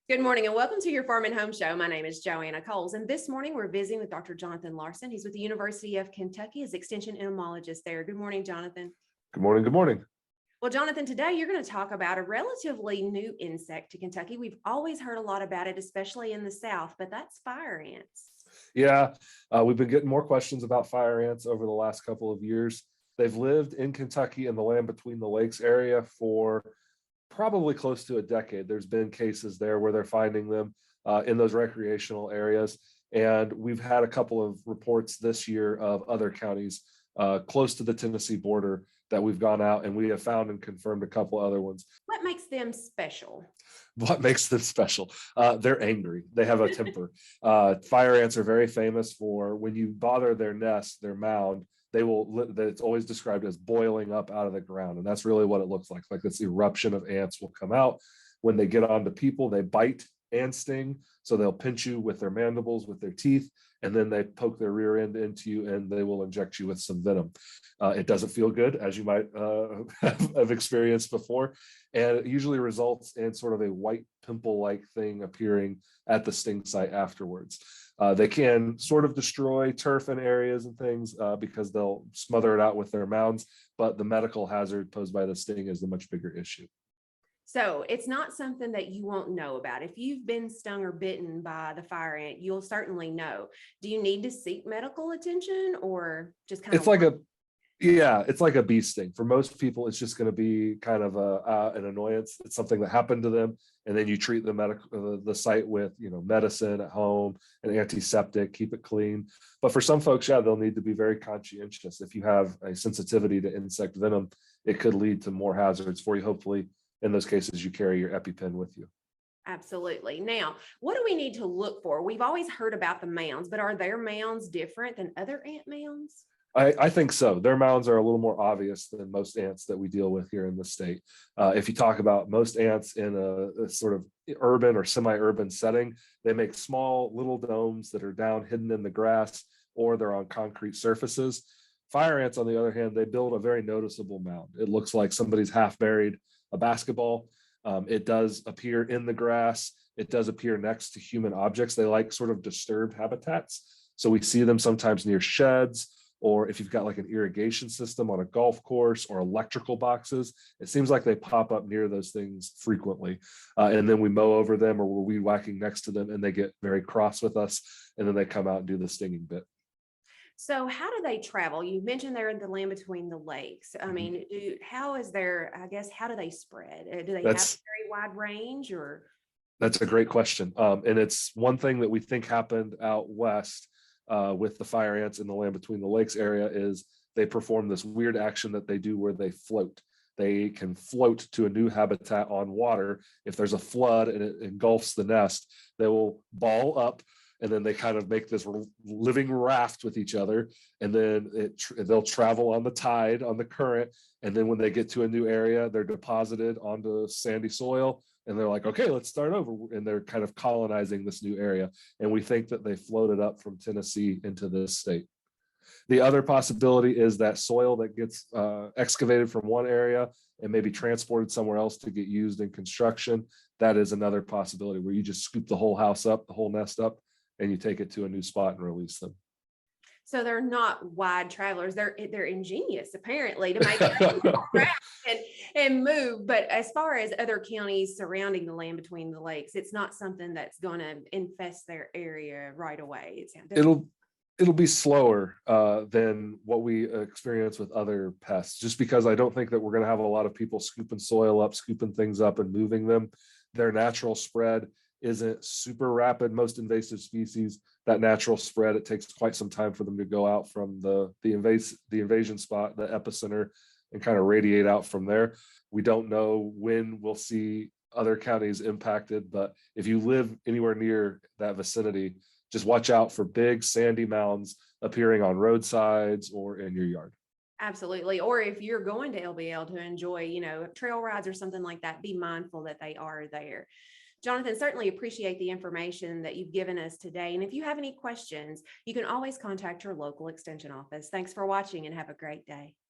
Good morning and welcome to your Farm and Home Show. My name is Joanna, and this morning we're visiting with Dr. Jonathan Larson. He's with the University of Kentucky as Extension Entomologist there. Good morning, Jonathan. Good morning. Good morning. Well, Jonathan, today you're going to talk about a relatively new insect to Kentucky. We've always heard a lot about it, especially in the South, but that's fire ants. Yeah, we've been getting more questions about fire ants over the last couple of years. They've lived in Kentucky in the land between the lakes area for probably close to a decade. There's been cases there where they're finding them in those recreational areas. And we've had a couple of reports this year of other counties close to the Tennessee border that we've gone out and we have found and confirmed a couple other ones. What makes them special? What makes them special? They're angry. They have a temper. Fire ants are very famous for when you bother their nest, their mound, it's always described as boiling up out of the ground. And that's really what it looks like. Like this eruption of ants will come out. When they get onto people, they bite and sting. So they'll pinch you with their mandibles, with their teeth, and then they poke their rear end into you and they will inject you with some venom. It doesn't feel good, as you might have experienced before. And it usually results in sort of a white pimple-like thing appearing at the sting site afterwards. They can sort of destroy turf in areas and things because they'll smother it out with their mounds, but the medical hazard posed by the sting is the much bigger issue. So it's not something that you won't know about. If you've been stung or bitten by the fire ant, you'll certainly know. Do you need to seek medical attention or just kind of? It's like a bee sting. For most people, it's just going to be kind of an annoyance. It's something that happened to them, and then you treat the site with medicine at home, an antiseptic, keep it clean. But for some folks, they'll need to be very conscientious. If you have a sensitivity to insect venom, it could lead to more hazards for you. Hopefully, in those cases, you carry your EpiPen with you. Absolutely. Now, what do we need to look for? We've always heard about the mounds, but are their mounds different than other ant mounds? I think so. Their mounds are a little more obvious than most ants that we deal with here in the state. If you talk about most ants in a sort of urban or semi-urban setting, they make small little domes that are down hidden in the grass or they're on concrete surfaces. Fire ants, on the other hand, they build a very noticeable mound. It looks like somebody's half buried a basketball. It does appear in the grass. It does appear next to human objects. They like sort of disturbed habitats. So we see them sometimes near sheds, or if you've got like an irrigation system on a golf course or electrical boxes, it seems like they pop up near those things frequently. And then we mow over them or we're weed whacking next to them and they get very cross with us. And then they come out and do the stinging bit. So how do they travel? You mentioned they're in the land between the lakes. I mean, how do they spread? Do they have a very wide range or? That's a great question. And it's one thing that we think happened out west with the fire ants in the land between the lakes area is they perform this weird action that they do where they float. They can float to a new habitat on water. If there's a flood and it engulfs the nest, they will ball up and then they kind of make this living raft with each other. And then they'll travel on the tide, on the current. And then when they get to a new area, they're deposited onto sandy soil. And they're like, okay, let's start over. And they're kind of colonizing this new area. And we think that they floated up from Tennessee into this state. The other possibility is that soil that gets excavated from one area and maybe transported somewhere else to get used in construction. That is another possibility where you just scoop the whole house up, the whole nest up, and you take it to a new spot and release them. So they're not wide travelers. They're ingenious, apparently, to make it and move. But as far as other counties surrounding the land between the lakes, it's not something that's going to infest their area right away. It'll be slower than what we experience with other pests, just because I don't think that we're going to have a lot of people scooping soil up, scooping things up and moving them. Their natural spread isn't super rapid. Most invasive species, that natural spread, it takes quite some time for them to go out from the invasion spot, the epicenter, and kind of radiate out from there. We don't know when we'll see other counties impacted, but if you live anywhere near that vicinity, just watch out for big sandy mounds appearing on roadsides or in your yard. Absolutely. Or if you're going to LBL to enjoy, trail rides or something like that, be mindful that they are there. Jonathan, certainly appreciate the information that you've given us today. And if you have any questions, you can always contact your local extension office. Thanks for watching and have a great day.